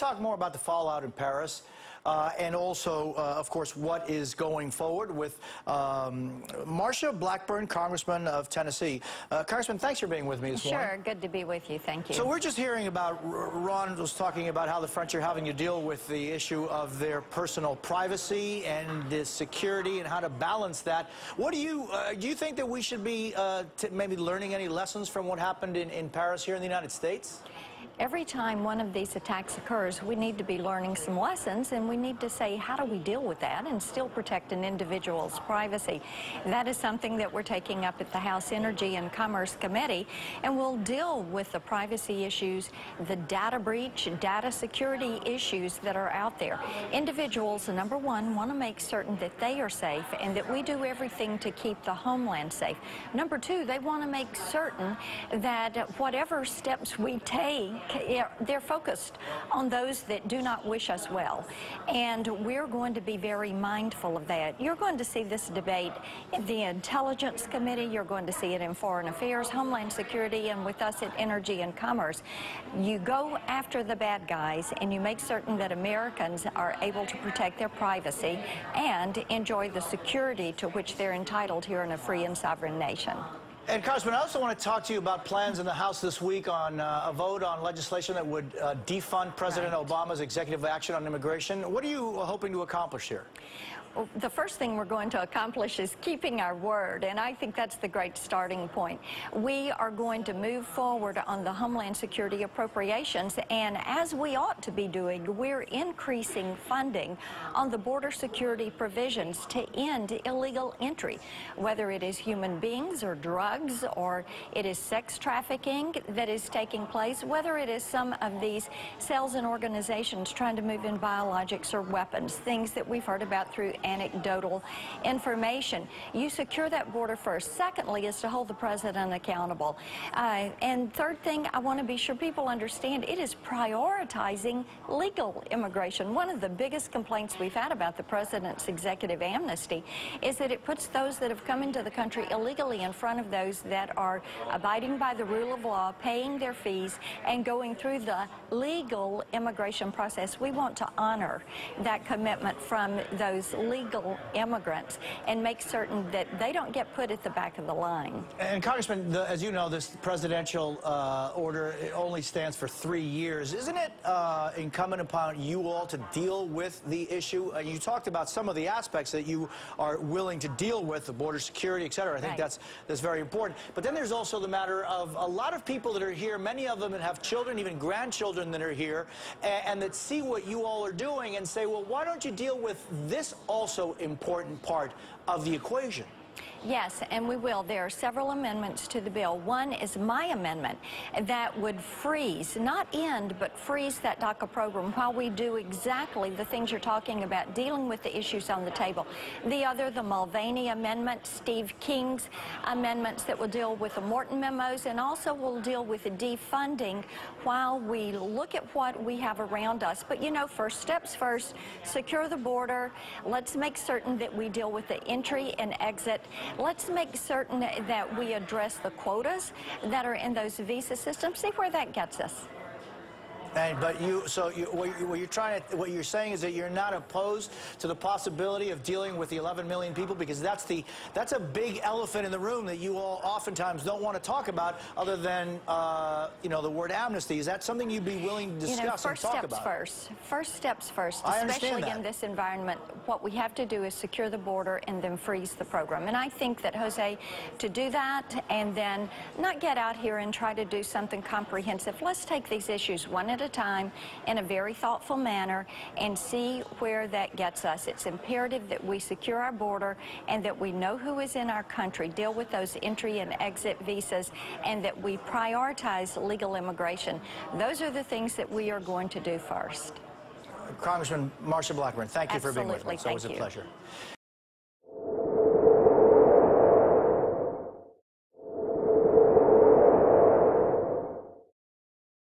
talk more about the fallout in Paris and also, of course, what is going forward with Marsha Blackburn, Congressman of Tennessee. Congressman, thanks for being with me this morning. Sure, good to be with you. Thank you. So we're just hearing about, Ron was talking about how the French are having to deal with the issue of their personal privacy and the security and how to balance that. What do you think that we should be maybe learning any lessons from what happened in Paris here in the United States? Every time one of these attacks occurs, we need to be learning some lessons, and we need to say, how do we deal with that and still protect an individual's privacy? That is something that we're taking up at the House Energy and Commerce Committee, and we'll deal with the privacy issues, the data breach, data security issues that are out there. Individuals, number one, want to make certain that they are safe and that we do everything to keep the homeland safe. Number two, they want to make certain that whatever steps we take, they're focused on those that do not wish us well. And we're going to be very mindful of that. You're going to see this debate in the Intelligence Committee. You're going to see it in Foreign Affairs, Homeland Security, and with us at Energy and Commerce. You go after the bad guys, and you make certain that Americans are able to protect their privacy and enjoy the security to which they're entitled here in a free and sovereign nation. And, Congressman, I also want to talk to you about plans in the House this week on a vote on legislation that would defund President Obama's executive action on immigration. What are you hoping to accomplish here? Well, the first thing we're going to accomplish is keeping our word, and I think that's the great starting point. We are going to move forward on the Homeland Security appropriations, and as we ought to be doing, we're increasing funding on the border security provisions to end illegal entry, whether it is human beings or drugs or it is sex trafficking that is taking place, whether it is some of these cells and organizations trying to move in biologics or weapons, things that we've heard about through anecdotal information. You secure that border first. Secondly is to hold the president accountable. And third thing, I want to be sure people understand, it is prioritizing legal immigration. One of the biggest complaints we've had about the president's executive amnesty is that it puts those that have come into the country illegally in front of those that are abiding by the rule of law, paying their fees, and going through the legal immigration process. We want to honor that commitment from those legal immigrants and make certain that they don't get put at the back of the line. And Congressman, as you know, this presidential order only stands for 3 years. Isn't it incumbent upon you all to deal with the issue? You talked about some of the aspects that you are willing to deal with, the border security, et cetera. I think that's very important. But then there's also the matter of a lot of people that are here, many of them that have children, even grandchildren that are here, and that see what you all are doing and say, well, why don't you deal with this also important part of the equation? Yes, and we will. There are several amendments to the bill. One is my amendment that would freeze, not end, but freeze that DACA program while we do exactly the things you're talking about, dealing with the issues on the table. The other, the Mulvaney Amendment, Steve King's amendments that will deal with the Morton memos, and also will deal with the defunding while we look at what we have around us. But, you know, first steps first, secure the border. Let's make certain that we deal with the entry and exit. Let's make certain that we address the quotas that are in those visa systems. See where that gets us. But what you're saying is that you're not opposed to the possibility of dealing with the 11 million people, because that's a big elephant in the room that you all oftentimes don't want to talk about, other than you know, the word amnesty. Is that something you'd be willing to discuss and talk about? First steps first, especially in this environment. What we have to do is secure the border and then freeze the program. And I think that, Jose, to do that and then not get out here and try to do something comprehensive, let's take these issues one at a time in a very thoughtful manner and see where that gets us. It's imperative that we secure our border and that we know who is in our country, deal with those entry and exit visas, and that we prioritize legal immigration. Those are the things that we are going to do first. Congressman Marsha Blackburn, thank you for being with us. It's always a pleasure.